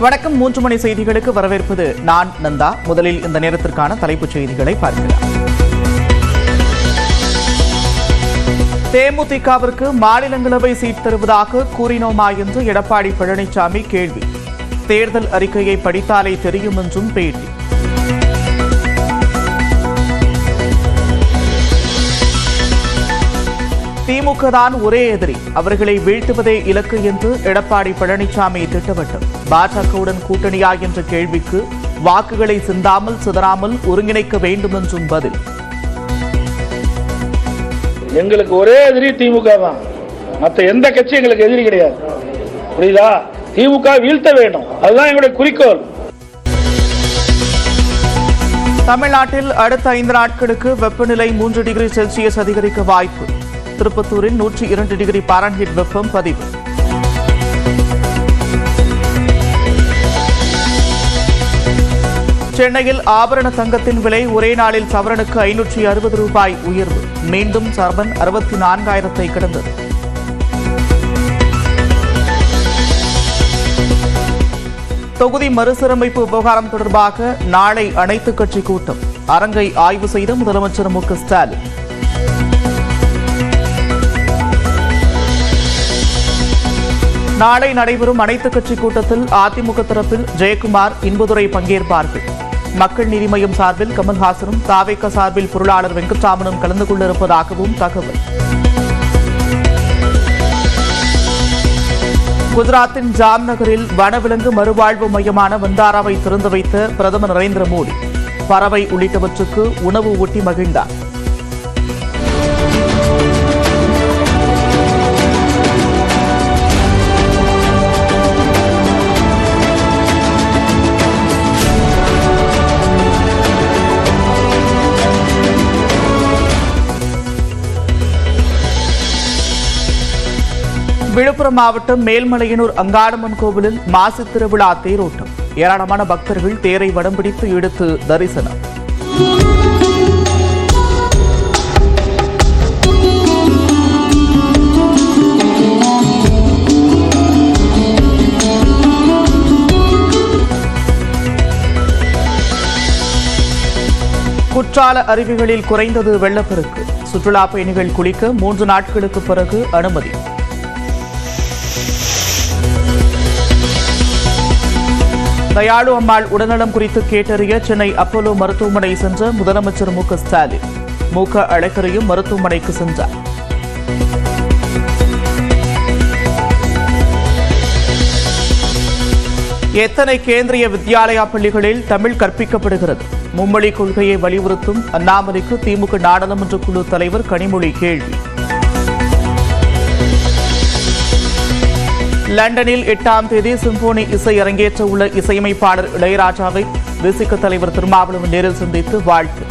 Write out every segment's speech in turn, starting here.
வணக்கம். 3 மணி செய்திகளுக்கு வரவேற்பது நான் நந்தா. முதலில் இந்த நேரத்திற்கான தலைப்புச் செய்திகளை பார்க்கலாம். தேமுதிகவிற்கு மாநிலங்களவை சீட் தருவதாக கூறினோமா என்று எடப்பாடி பழனிசாமி கேள்வி. தேர்தல் அறிக்கையை படித்தாலே தெரியும் என்றும் பேட்டி. திமுக தான் ஒரே எதிரி, அவர்களை வீழ்த்துவதே இலக்கு என்று எடப்பாடி பழனிசாமி திட்டவட்டம். பாஜகவுடன் கூட்டணியா என்ற கேள்விக்கு வாக்குகளை சிந்தாமல் சிதறாமல் ஒருங்கிணைக்க வேண்டும் என்றும் பதில். எங்களுக்கு ஒரே எதிரி திமுக தான், மற்ற எந்த கட்சி எங்களுக்கு எதிரி கிடையாது. புரியுதா? திமுக வீழ்த்த வேண்டும், அதுதான் எங்களுடைய குறிக்கோள். தமிழ்நாட்டில் அடுத்த 5 நாட்களுக்கு வெப்பநிலை 3 டிகிரி செல்சியஸ் அதிகரிக்க வாய்ப்பு. திருப்பத்தூரில் 102 டிகிரி பாரன்ஹீட் வெப்பம் பதிவு. சென்னையில் ஆபரண தங்கத்தின் விலை ஒரே நாளில் சவரனுக்கு 560 ரூபாய் உயர்வு. மீண்டும் சவரன் 64,000 கடந்தது. தொகுதி மறுசீரமைப்பு விவகாரம் தொடர்பாக நாளை அனைத்துக் கட்சி கூட்டம். அரங்கை ஆய்வு செய்த முதலமைச்சர் மு க ஸ்டாலின். நாளை நடைபெறும் அனைத்துக் கட்சி கூட்டத்தில் அதிமுக தரப்பில் ஜெயக்குமார், இன்பதுரை பங்கேற்பார்கள். மக்கள் நீதி மய்யம் சார்பில் கமல்ஹாசனும், தாவேக சார்பில் பொருளாளர் வெங்கட்ராமனும் கலந்து கொள்ள இருப்பதாகவும் தகவல். குஜராத்தின் ஜாம்நகரில் வனவிலங்கு மறுவாழ்வு மையமான வந்தாராவை திறந்து வைத்த பிரதமர் நரேந்திர மோடி பறவை உள்ளிட்டவற்றுக்கு உணவு ஊட்டி மகிழ்ந்தார். விழுப்புரம் மாவட்டம் மேல்மலையனூர் அங்காளம்மன் கோவிலில் மாசி திருவிழா தேரோட்டம். ஏராளமான பக்தர்கள் தேரை வடம் பிடித்து இழுத்து தரிசனம். குற்றால அருவிகளில் குறைந்தது வெள்ளப்பெருக்கு. சுற்றுலா பயணிகள் குளிக்க 3 நாட்களுக்கு பிறகு அனுமதி. தயாளு அம்மாள் உடல்நலம் குறித்து கேட்டறிய சென்னை அப்போலோ மருத்துவமனை சென்ற முதலமைச்சர் மு க ஸ்டாலின். அழகரையும் மருத்துவமனைக்கு சென்றார். எத்தனை கேந்திரிய வித்யாலயா பள்ளிகளில் தமிழ் கற்பிக்கப்படுகிறது? மும்மொழி கொள்கையை வலியுறுத்தும் அண்ணாமலைக்கு திமுக நாடாளுமன்ற குழு தலைவர் கனிமொழி கேள்வி. லண்டனில் 8ஆம் தேதி சிம்போனி இசை அரங்கேற்ற உள்ள இசையமைப்பாளர் இளையராஜாவை விசிக தலைவர் திருமாவளவன் நேரில் சந்தித்து வாழ்த்து.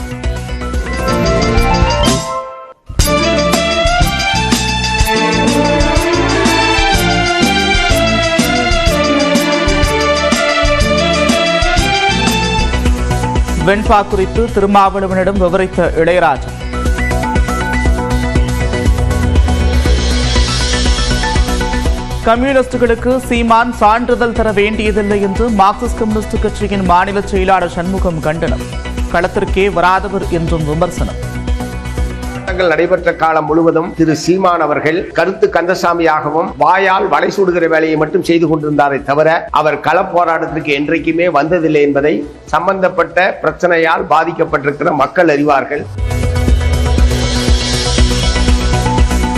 வெண்பா குறித்து திருமாவளவனிடம் விவரித்த இளையராஜா. கம்யூனிஸ்டுகளுக்கு சீமான் சான்றிதழ் தர வேண்டியதில்லை என்று மார்க்சிஸ்ட் கம்யூனிஸ்ட் கட்சியின் மாநில செயலாளர் சண்முகம் கண்டனம். களத்திற்கே வராதவர் என்றும் விமர்சனம். நடைபெற்ற காலம் முழுவதும் திரு சீமான் அவர்கள் கருத்து கந்தசாமியாகவும் வாயால் வலை சூடுகிற வேலையை மட்டும் செய்து கொண்டிருந்தாரே தவிர அவர் கள போராட்டத்திற்கு என்றைக்குமே வந்ததில்லை என்பதை சம்பந்தப்பட்ட பிரச்சனையால் பாதிக்கப்பட்டிருக்கிற மக்கள் அறிவார்கள்.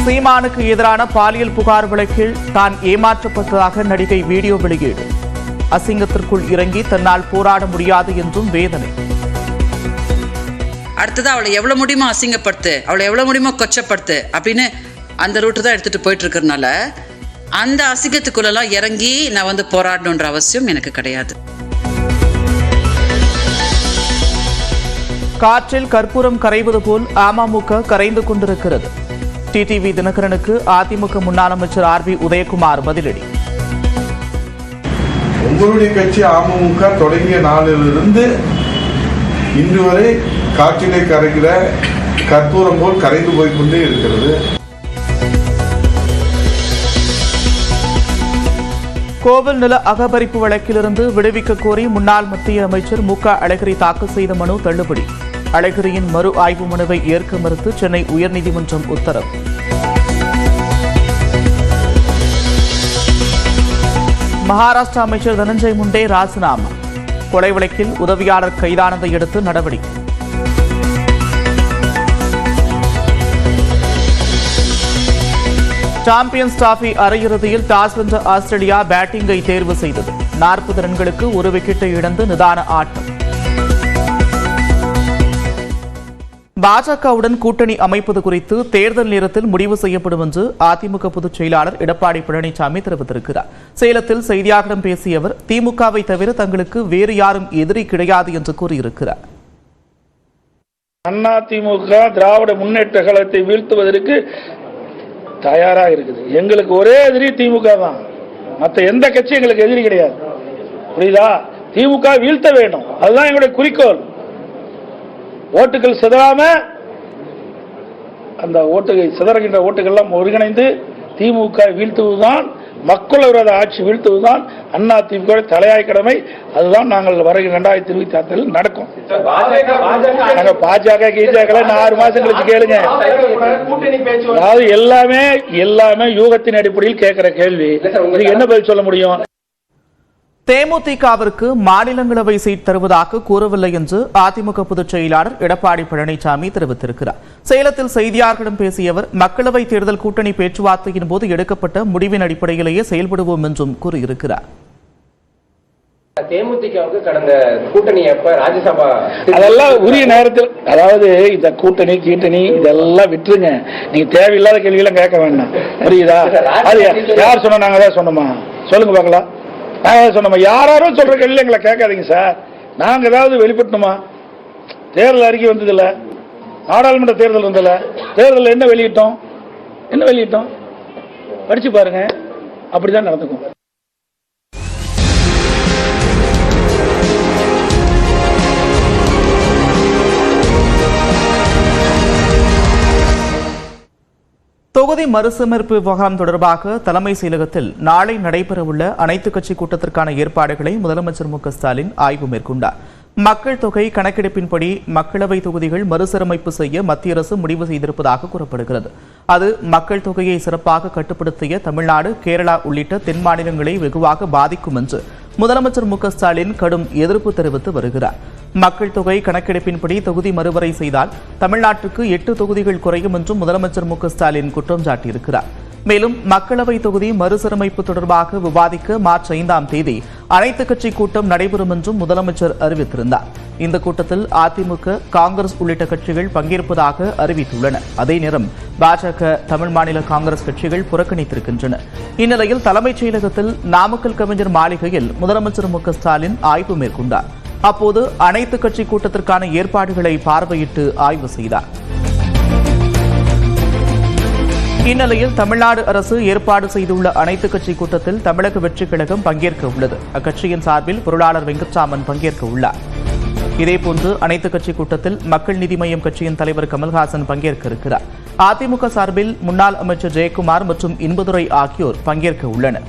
சீமானுக்கு எதிரான பாலியல் புகார் வழக்கில் தான் ஏமாற்றப்பட்டதாக நடிகை வீடியோ வெளியீடு. அசிங்கத்திற்குள் இறங்கி தன்னால் போராட முடியாது என்றும் வேதனை. அடுத்தது அவளை எவ்வளவு முடியுமோ அசிங்கப்படுத்து, அவளை எவ்வளவு முடியுமோ கொச்சப்படுத்து அப்படின்னு அந்த ரூட்டு தான் எடுத்துட்டு போயிட்டு இருக்கிறதுனால அந்த அசிங்கத்துக்குள்ளெல்லாம் இறங்கி நான் போராடணுன்ற அவசியம் எனக்கு கிடையாது. காற்றில் கற்பூரம் கரைவது போல் அமமுக கரைந்து கொண்டிருக்கிறது. டிடிவி தினகரனுக்கு அதிமுக முன்னாள் அமைச்சர் ஆர் பி உதயகுமார் பதிலடி. உங்களுடைய கட்சி அமமுக தொடங்கிய நாளிலிருந்து இன்று வரை காற்றிலே கரைகிற கற்பூரம் போல் கரைந்து போய்கொண்டே இருக்கிறது. கோவில் நில அகபரிப்பு வழக்கிலிருந்து விடுவிக்க கோரி முன்னாள் மத்திய அமைச்சர் மு.க. அழகிரி தாக்கல் செய்த மனு தள்ளுபடி. அழகிரியின் மறு ஆய்வு மனுவை ஏற்க மறுத்து சென்னை உயர்நீதிமன்றம் உத்தரவு. மகாராஷ்டிரா அமைச்சர் தனஞ்சய் முண்டே ராஜினாமா. கொலை வழக்கில் உதவியாளர் கைதானதை அடுத்து நடவடிக்கை. சாம்பியன்ஸ் டிராபி அரையிறுதியில் டாஸ் வென்ற ஆஸ்திரேலியா பேட்டிங்கை தேர்வு செய்தது. 40 ரன்களுக்கு ஒரு விக்கெட்டை இழந்து நிதான ஆட்டம். பாஜகவுடன் கூட்டணி அமைப்பது குறித்து தேர்தல் நேரத்தில் முடிவு செய்யப்படும் என்று அதிமுக பொதுச் செயலாளர் எடப்பாடி பழனிசாமி தெரிவித்திருக்கிறார். சேலத்தில் செய்தியாளர்களிடம் பேசிய அவர், திமுகவை தவிர தங்களுக்கு வேறு யாரும் எதிரி கிடையாது என்று கூறியிருக்கிறார். அதிமுக திராவிட முன்னேற்ற கழகத்தை வீழ்த்துவதற்கு தயாரா இருக்குது. எங்களுக்கு ஒரே எதிரி திமுக தான். மற்ற எந்த கட்சி எங்களுக்கு எதிரி கிடையாது. புரியுதா? திமுக வீழ்த்த வேண்டும், அதுதான் எங்களுடைய குறிக்கோள். ஓட்டுகள் சிதறாம, அந்த சிதறுகின்ற ஓட்டுகள் ஒருங்கிணைந்து திமுக வீழ்த்துவதுதான், மக்கள் விரோத ஆட்சி வீழ்த்துவதுதான் அண்ணா திமுக தலையாய் கடமை. அதுதான் நாங்கள் வருகிற 2026 நடக்கும். பாஜக கீஜக 6 மாசம் கழிச்சு கேளுங்க. அதாவது எல்லாமே யூகத்தின் அடிப்படையில் கேட்கிற கேள்வி. என்ன பதில் சொல்ல முடியும்? தேமுதிகவிற்கு மாநிலங்களவை சீட் தருவதாக கூறவில்லை என்று அதிமுக பொதுச் செயலாளர் எடப்பாடி பழனிசாமி தெரிவித்திருக்கிறார். சேலத்தில் செய்தியாளர்களிடம் பேசிய அவர், மக்களவை தேர்தல் கூட்டணி பேச்சுவார்த்தையின் போது எடுக்கப்பட்ட முடிவின் அடிப்படையிலேயே செயல்படுவோம் என்றும் கூறியிருக்கிறார். தேமுதிகவுக்கு கடந்த கூட்டணி ராஜ்யசபா அதெல்லாம் உரிய நேரத்தில், அதாவது இந்த கூட்டணி இதெல்லாம் விட்டுருங்க. நீங்க தேவையில்லாத கேள்வியெல்லாம் கேட்க வேண்டாம். புரியுதா? அது யார் சொன்னா? நாங்க தான் சொன்னோமா? சொல்லுங்க பார்க்கலாம். நாங்க சொன்னோமா? யாரும் சொல்ற கேள்வி எங்களை கேட்காதீங்க சார். நாங்க ஏதாவது வெளிப்பட்டணுமா? தேர்தல் அறிக்கை வந்ததில்ல, நாடாளுமன்ற தேர்தல் வந்ததில்ல. தேர்தல் என்ன வெளியிட்டோம் படிச்சு பாருங்க. அப்படிதான் நடந்துக்கும். தொகுதி மறுசீரமைப்பு விவகாரம் தொடர்பாக தலைமை செயலகத்தில் நாளை நடைபெறவுள்ள அனைத்துக் கட்சி கூட்டத்திற்கான ஏற்பாடுகளை முதலமைச்சர் மு.க. ஸ்டாலின் ஆய்வு மேற்கொண்டார். மக்கள் தொகை கணக்கெடுப்பின்படி மக்களவை தொகுதிகள் மறுசீரமைப்பு செய்ய மத்திய அரசு முடிவு செய்திருப்பதாக கூறப்படுகிறது. அது மக்கள் தொகையை சிறப்பாக கட்டுப்படுத்திய தமிழ்நாடு, கேரளா உள்ளிட்ட தென் மாநிலங்களை வெகுவாக பாதிக்கும் என்று முதலமைச்சர் மு.க. ஸ்டாலின் கடும் எதிர்ப்பு தெரிவித்து வருகிறார். மக்கள் தொகை கணக்கெடுப்பின்படி தொகுதி மறுவரை செய்தால் தமிழ்நாட்டுக்கு 8 தொகுதிகள் குறையும் என்றும் முதலமைச்சர் மு.க. ஸ்டாலின் குற்றம் சாட்டியிருக்கிறார். மேலும் மக்களவை தொகுதி மறுசீரமைப்பு தொடர்பாக விவாதிக்க மார்ச் 5ஆம் தேதி அனைத்துக் கட்சி கூட்டம் நடைபெறும் என்றும் முதலமைச்சர் அறிவித்திருந்தார். இந்த கூட்டத்தில் அதிமுக, காங்கிரஸ் உள்ளிட்ட கட்சிகள் பங்கேற்பதாக அறிவித்துள்ளன. அதே நேரம் பாஜக, தமிழ் மாநில காங்கிரஸ் கட்சிகள் புறக்கணித்திருக்கின்றன. இந்நிலையில் தலைமைச் செயலகத்தில் நாமக்கல் கவிஞர் மாளிகையில் முதலமைச்சர் மு.க. ஸ்டாலின் ஆய்வு மேற்கொண்டார். அப்போது அனைத்துக் கட்சி கூட்டத்திற்கான ஏற்பாடுகளை பார்வையிட்டு ஆய்வு செய்தார். இந்நிலையில் தமிழ்நாடு அரசு ஏற்பாடு செய்துள்ள அனைத்துக் கட்சி கூட்டத்தில் தமிழக வெற்றிக் கழகம் பங்கேற்க உள்ளது. அக்கட்சியின் சார்பில் பொருளாளர் வெங்கட்ராமன் பங்கேற்க உள்ளார். இதேபோன்று அனைத்துக் கட்சி கூட்டத்தில் மக்கள் நீதி மய்யம் கட்சியின் தலைவர் கமல்ஹாசன் பங்கேற்க இருக்கிறார். அதிமுக சார்பில் முன்னாள் அமைச்சர் ஜெயக்குமார் மற்றும் இன்பதுரை ஆகியோர் பங்கேற்க உள்ளனர்.